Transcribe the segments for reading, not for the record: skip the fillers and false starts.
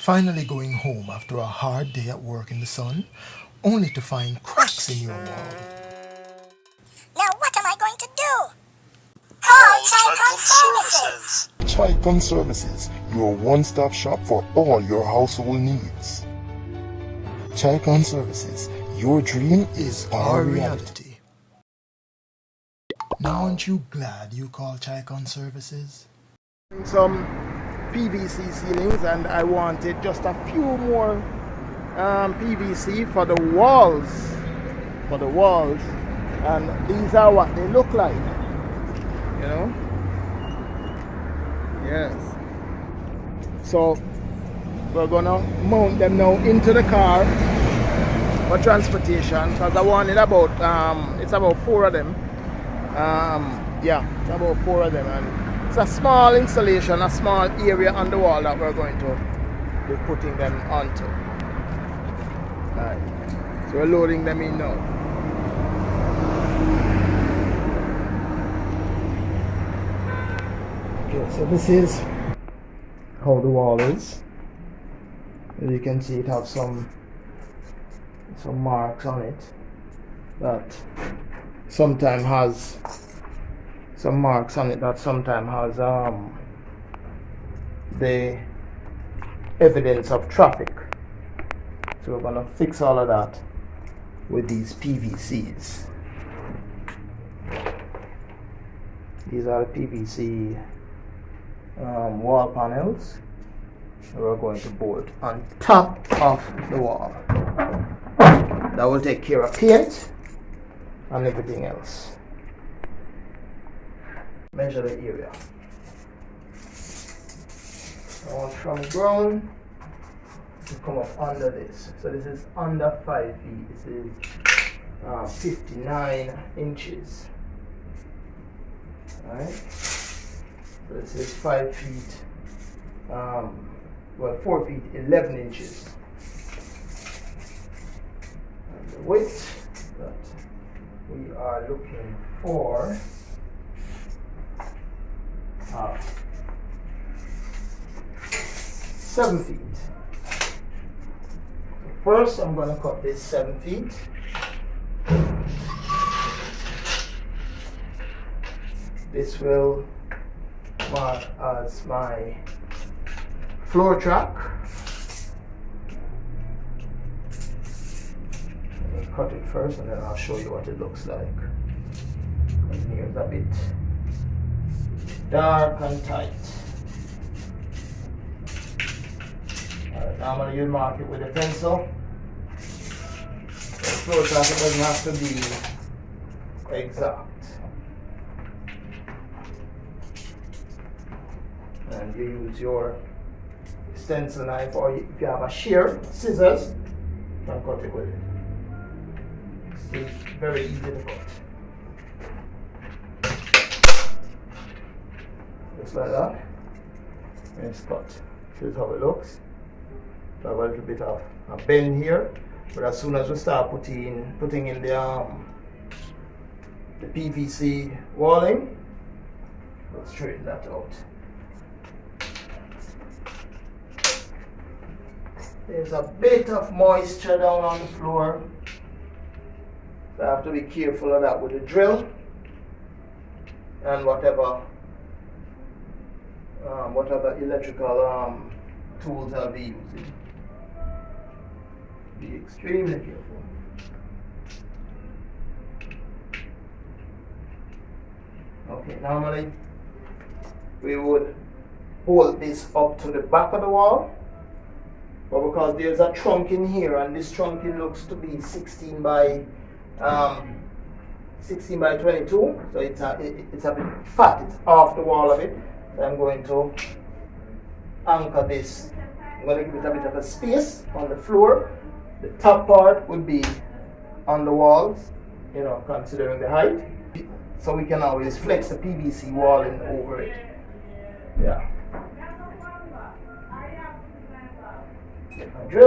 Finally going home after a hard day at work in the sun, only to find cracks in your wall. Now what am I going to do? Call Chicon Services. Chicon Services, your one-stop shop for all your household needs. Chicon Services, your dream is our reality. Now aren't you glad you called Chicon Services? Some PVC ceilings, and I wanted just a few more PVC for the walls. And these are what they look like, you know. Yes. So we're gonna mount them now into the car for transportation, because I wanted about it's about 4 of them. Yeah, it's about 4 of them, and it's a small installation, a small area on the wall that we're going to be putting them onto. Right. So we're loading them in now. Okay, so this is how the wall is. As you can see, it has some marks on it that sometimes has the evidence of traffic. So we're gonna fix all of that with these PVCs. These are the PVC wall panels that we're going to bolt on top of the wall. That will take care of paint and everything else. Measure the area. I want from ground to come up under this. So this is under 5 feet. This is 59 inches. Alright. So this is 5 feet. 4 feet 11 inches. And the width that we are looking for 7 feet. So first I'm going to cut this 7 feet. This will mark as my floor track. Let me cut it first and then I'll show you what it looks like. And here's a bit dark and tight. Normally you mark it with a pencil. The floor track, it doesn't have to be exact. And you use your stencil knife, or if you have a shear, scissors, you can cut it with it. It's very easy to cut. Just like that. And it's cut. This is how it looks. So I have a little bit of a bend here, but as soon as we start putting in the PVC walling, we'll straighten that out. There's a bit of moisture down on the floor, so I have to be careful of that with the drill and whatever electrical tools I'll be using. Be extremely careful. Okay, normally we would hold this up to the back of the wall, but because there's a trunk in here, and this trunking looks to be 16 by 22, so it's a bit fat. It's off the wall of it. So I'm going to anchor this. I'm going to give it a bit of a space on the floor. The top part would be on the walls, you know, considering the height. So we can always flex the PVC walling over it. Yeah. Get my drill.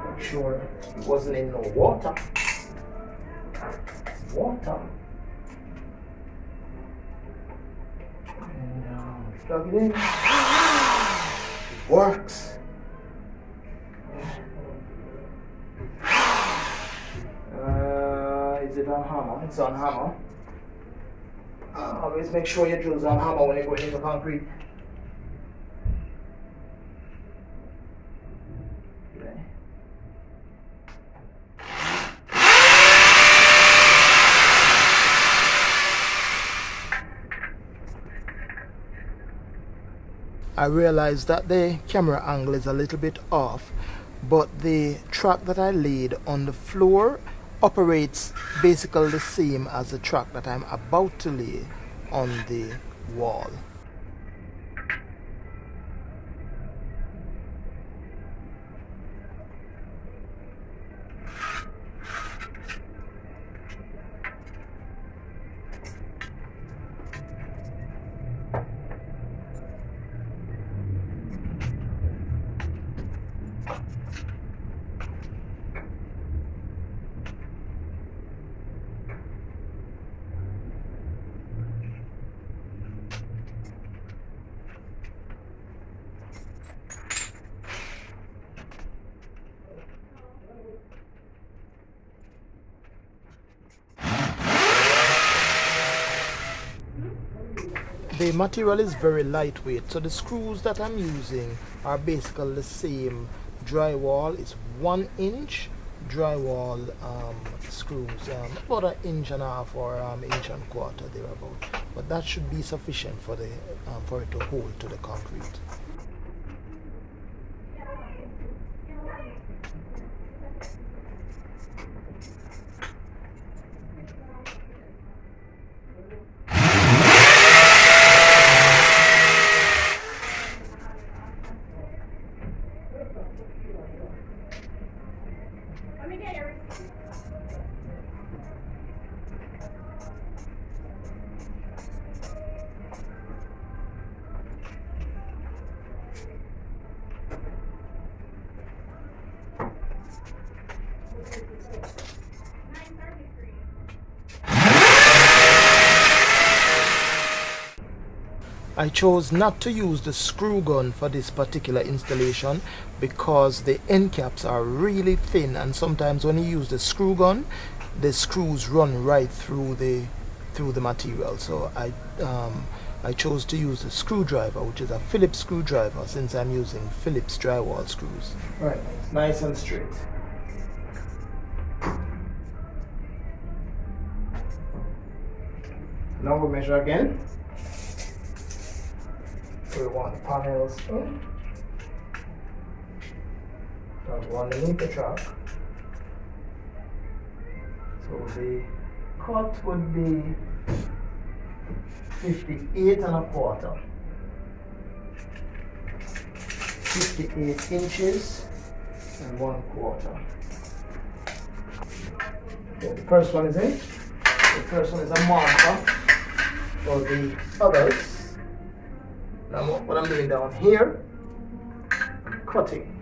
Make sure it wasn't in no water. And plug it in. works. Is it on hammer? It's on hammer. Always make sure your drill's on hammer when you go into concrete. Okay. I realized that the camera angle is a little bit off, but the track that I laid on the floor operates basically the same as the track that I'm about to lay on the wall. The material is very lightweight, so the screws that I'm using are basically the same drywall. It's 1 inch drywall screws, about 1.5 inches or 1.25 inches thereabout. But that should be sufficient for the for it to hold to the concrete. I chose not to use the screw gun for this particular installation because the end caps are really thin, and sometimes when you use the screw gun, the screws run right through the material. So I chose to use the screwdriver, which is a Phillips screwdriver, since I'm using Phillips drywall screws. Right, it's nice and straight. Now we'll measure again. We want the panels in. So we want to link the track. So the cut would be 58.25. 58 inches and 1/4. Okay, the first one is in. The first one is a marker for the others. Now what I'm doing down here, I'm cutting.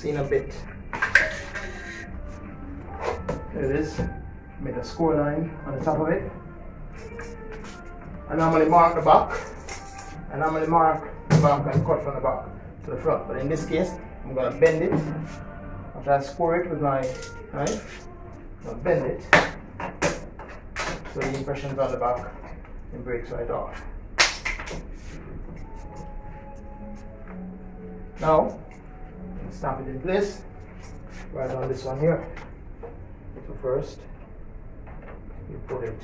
In a bit. There it is. Made a score line on the top of it. And I'm going to mark the back. And I'm going to mark the back and cut from the back to the front. But in this case, I'm going to bend it. After I score it with my knife, I'm going to bend it. So the impressions on the back, it breaks right off. Now, stamp it in place, right on this one here. So first, you put it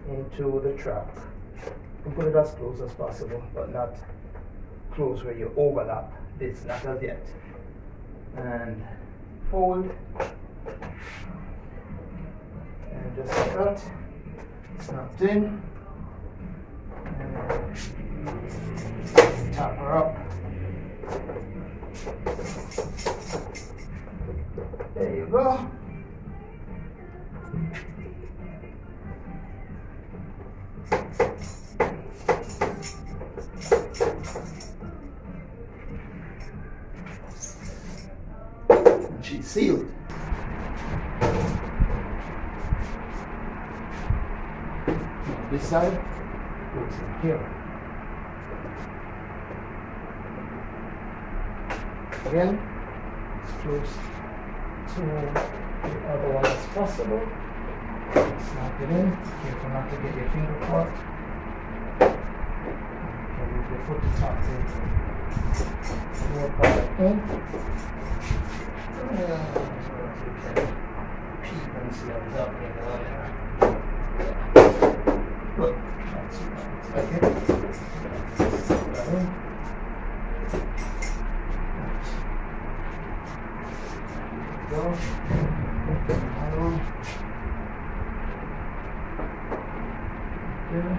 into the track. You put it as close as possible, but not close where you overlap this, not as yet. And fold, and just like that, snapped in, and tap her up. There you go. sealed. This side goes in here. Again, as close to the other one as possible. Snap it in. Careful not to get your finger caught. Okay, move your foot to top there. More part in. Peep and see what's up there. Good. That's like it. Slip that in. Go. Arrow. There.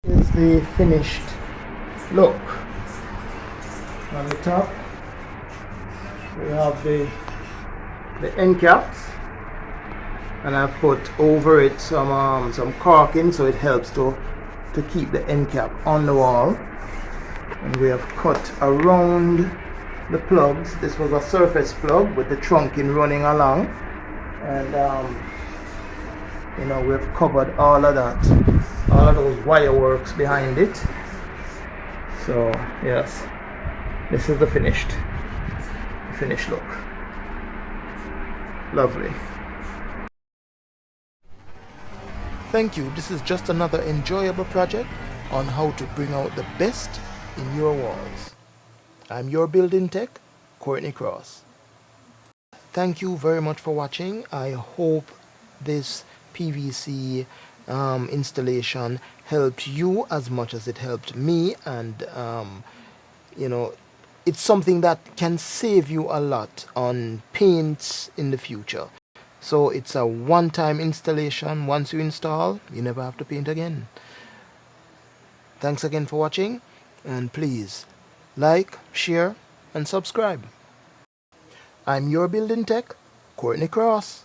Is the finished look. On the top we have the end caps, and I've put over it some caulking so it helps to keep the end cap on the wall. And we have cut around the plugs. This was a surface plug with the trunking running along, and you know, we've covered all of that, all of those wire works behind it. So yes, this is the finished look. Lovely. Thank you. This is just another enjoyable project on how to bring out the best in your walls. I'm your building tech, Courtney Chross. Thank you very much for watching. I hope this PVC installation helped you as much as it helped me, and you know, it's something that can save you a lot on paints in the future. So it's a one-time installation. Once you install, you never have to paint again. Thanks again for watching, and please like, share and subscribe. I'm your building tech, Courtney Chross.